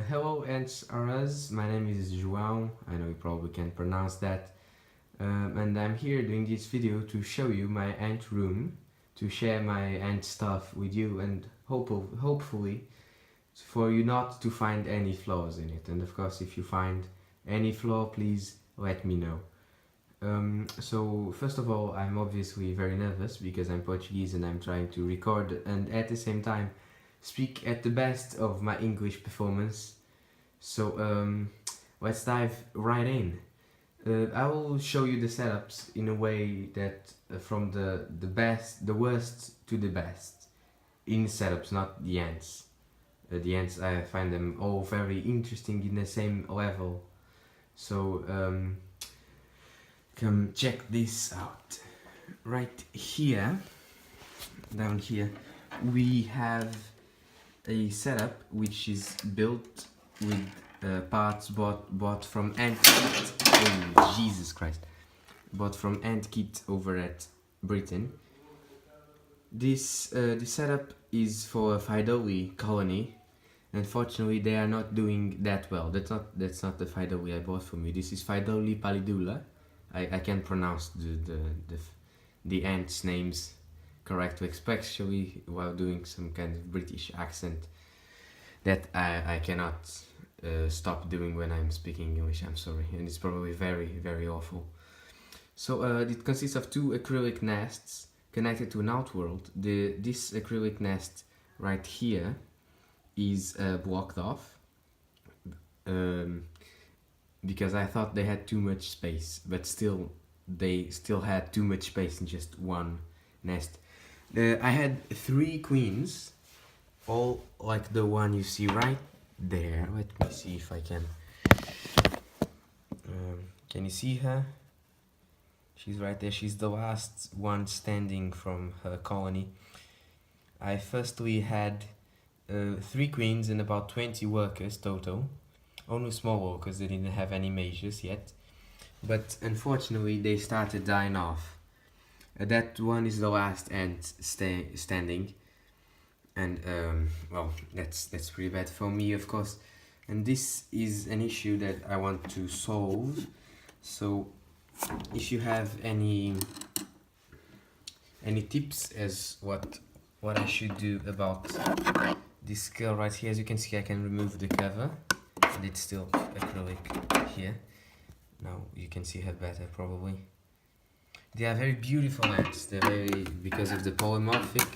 Hello ants are us, my name is João, I know you probably can't pronounce that, and I'm here doing this video to show you my ant room, to share my ant stuff with you and hopefully for you not to find any flaws in it, and of course if you find any flaw please let me know. So first of all, I'm obviously very nervous because I'm Portuguese and I'm trying to record and at the same time speak at the best of my English performance. So let's dive right in. I will show you the setups in a way that from the worst to the best in setups, not the ants. The ants, I find them all very interesting in the same level. So come check this out. Right here, down here, we have a setup which is built with parts bought from Antkit. Oh, Jesus Christ! Bought from Antkit over at Britain. This setup is for a Phydolie colony. Unfortunately, they are not doing that well. That's not the Phydolie I bought from you. This is Phydolie pallidula. I can't pronounce the ants' names correctly, especially while doing some kind of British accent that I cannot stop doing when I'm speaking English. I'm sorry, and it's probably very awful. So it consists of two acrylic nests connected to an outworld. This acrylic nest right here is blocked off because I thought they had too much space, but they still had too much space in just one nest. I had 3 queens, all like the one you see right there. Let me see if I can. Can you see her? She's right there. She's the last one standing from her colony. I firstly had 3 queens and about 20 workers total. Only small workers, they didn't have any majors yet. But unfortunately they started dying off. That one is the last ant standing. And well, that's pretty bad for me, of course. And this is an issue that I want to solve. So if you have any tips as what I should do about this girl right here. As you can see, I can remove the cover and it's still acrylic here. Now you can see her better probably. They are very beautiful ants. They're very, because of the polymorphic,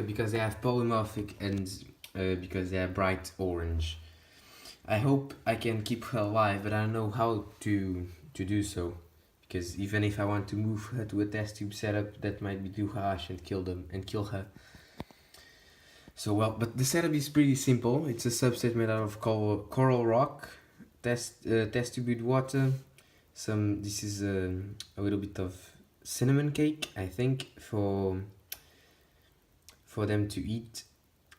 because they have polymorphic and because they are bright orange. I hope I can keep her alive, but I don't know how to do so, because even if I want to move her to a test tube setup, that might be too harsh and kill her. So well, but the setup is pretty simple. It's a substrate made out of coral rock, test tube with water. This is a little bit of cinnamon cake, I think, for them to eat.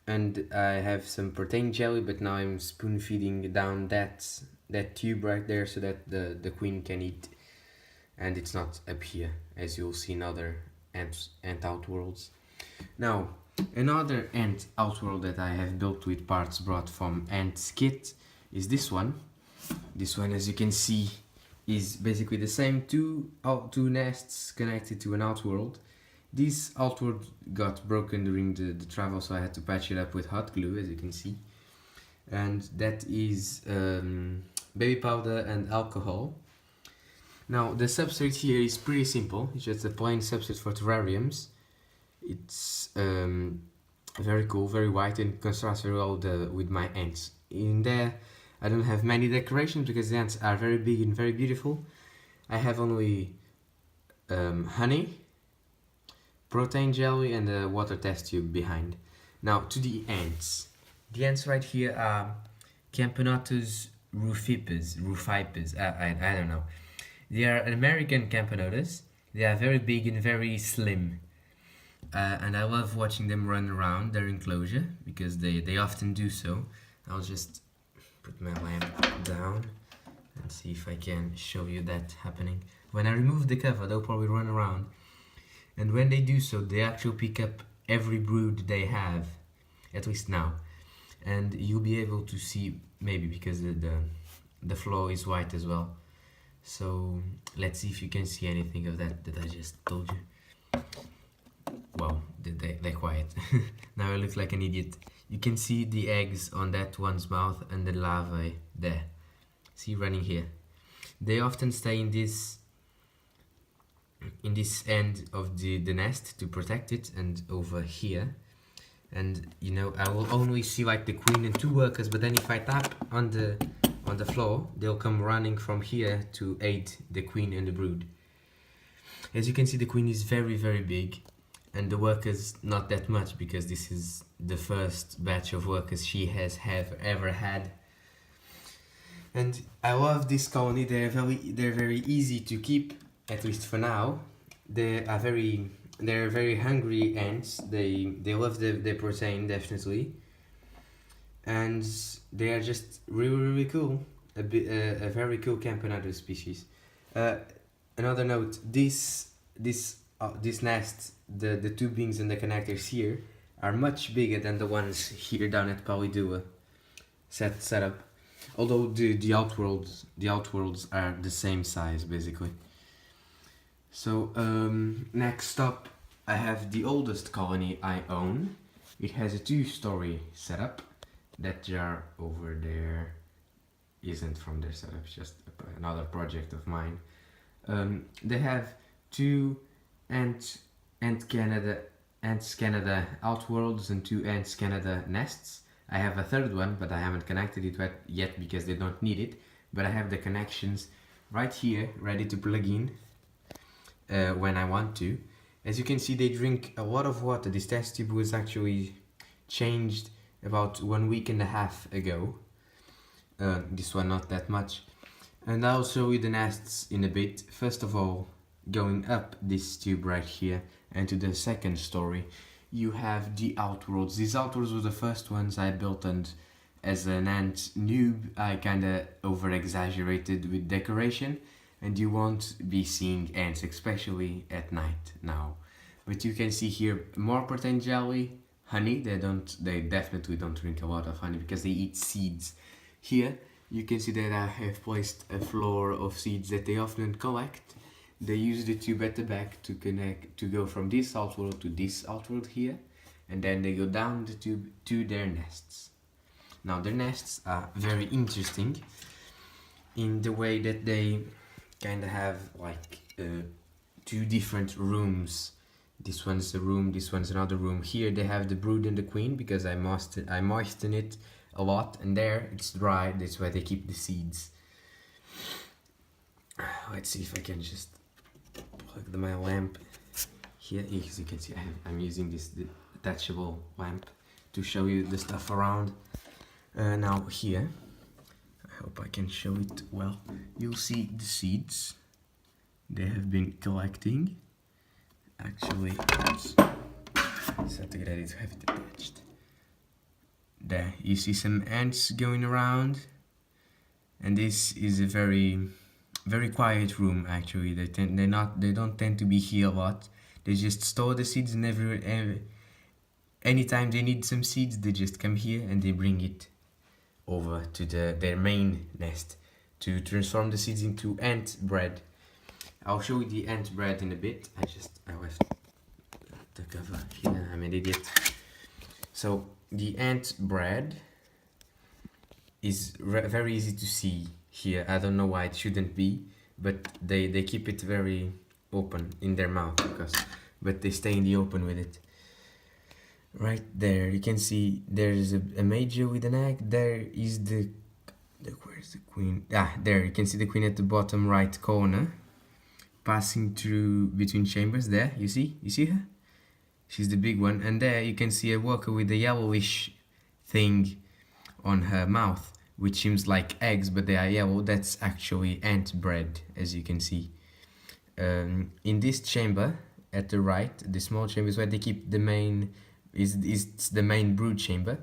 And I have some protein jelly, but now I'm spoon feeding down that tube right there so that the queen can eat, and it's not up here as you'll see in other ant outworlds. Now another ant outworld that I have built with parts brought from Antkit is this one. This one, as you can see, is basically the same, two nests connected to an outworld. This outward got broken during the travel, so I had to patch it up with hot glue, as you can see. And that is baby powder and alcohol. Now the substrate here is pretty simple. It's just a plain substrate for terrariums. It's very cool, very white, and contrasts very well with my ants. In there I don't have many decorations because the ants are very big and very beautiful. I have only honey, protein jelly, and a water test tube behind. Now to the ants. The ants right here are Camponotus rufipes. I don't know. They are American Camponotus. They are very big and very slim. And I love watching them run around their enclosure because they often do so. I'll just put my lamp down and see if I can show you that happening. When I remove the cover, they'll probably run around. And when they do so, they actually pick up every brood they have, at least now. and you'll be able to see, maybe because the floor is white as well. So let's see if you can see anything of that I just told you. Wow, they're quiet. Now I look like an idiot. You can see the eggs on that one's mouth and the larvae there. See, running here. They often stay in this end of the nest to protect it, and over here. And you know, I will only see like the queen and 2 workers, but then if I tap on the floor, they'll come running from here to aid the queen and the brood. As you can see, the queen is very, very big, and the workers not that much, because this is the first batch of workers she has ever had. And I love this colony. They're very easy to keep, at least for now. They're very hungry ants. They love the protein, definitely, and they are just really cool. A very cool Campanado species. Another note: this nest, the tubings and the connectors here are much bigger than the ones here down at Polydua set up. Although the outworlds are the same size basically. So next up, I have the oldest colony I own. It has a 2-story setup. That jar over there isn't from their setup, it's just another project of mine. They have 2 Ants Canada outworlds and 2 Ants Canada nests. I have a 3rd one, but I haven't connected it yet because they don't need it. But I have the connections right here, ready to plug in when I want to. As you can see, they drink a lot of water. This test tube was actually changed about 1.5 weeks ago. This one not that much. And I'll show you the nests in a bit. First of all, going up this tube right here and to the 2nd story, you have the outworlds. These outworlds were the first ones I built, and as an ant noob, I kinda over-exaggerated with decoration, and you won't be seeing ants, especially at night now. But you can see here more protein jelly, honey. They definitely don't drink a lot of honey because they eat seeds. Here you can see that I have placed a floor of seeds that they often collect. They use the tube at the back to go from this outworld to this outworld here, and then they go down the tube to their nests. Now their nests are very interesting in the way that they kind of have like 2 different rooms. This one's a room, this one's another room. Here they have the brood and the queen because I moisten it a lot, and there it's dry. That's why they keep the seeds. Let's see if I can just plug my lamp here. As you can see, I'm using this detachable lamp to show you the stuff around. Now here, I hope I can show it well. You'll see the seeds they have been collecting. Actually, just have to get ready to have it attached. There, you see some ants going around, and this is a very quiet room. Actually, they don't tend to be here a lot. They just store the seeds, and anytime they need some seeds, they just come here and they bring it over to their main nest to transform the seeds into ant bread. I'll show you the ant bread in a bit. I left the cover here. I'm an idiot. So the ant bread is very easy to see here. I don't know why it shouldn't be, but they keep it very open in their mouth but they stay in the open with it. Right there, you can see there's a major with an egg. There is where's the queen? There, you can see the queen at the bottom right corner, passing through between chambers. There, you see her? She's the big one. And there you can see a worker with a yellowish thing on her mouth, which seems like eggs, but they are yellow. That's actually ant bread, as you can see. In this chamber at the right, the small chamber is where they keep the main, is the main brood chamber.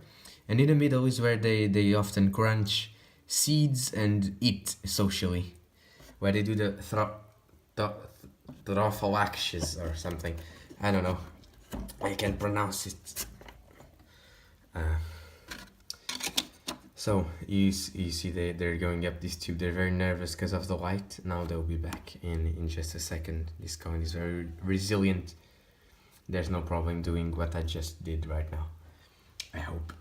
And in the middle is where they often crunch seeds and eat socially, where they do the trophallaxis or something. I don't know. I can't pronounce it. So you see they're going up this tube. They're very nervous because of the light. Now they'll be back in just a second. This coin is very resilient. There's no problem doing what I just did right now. I hope.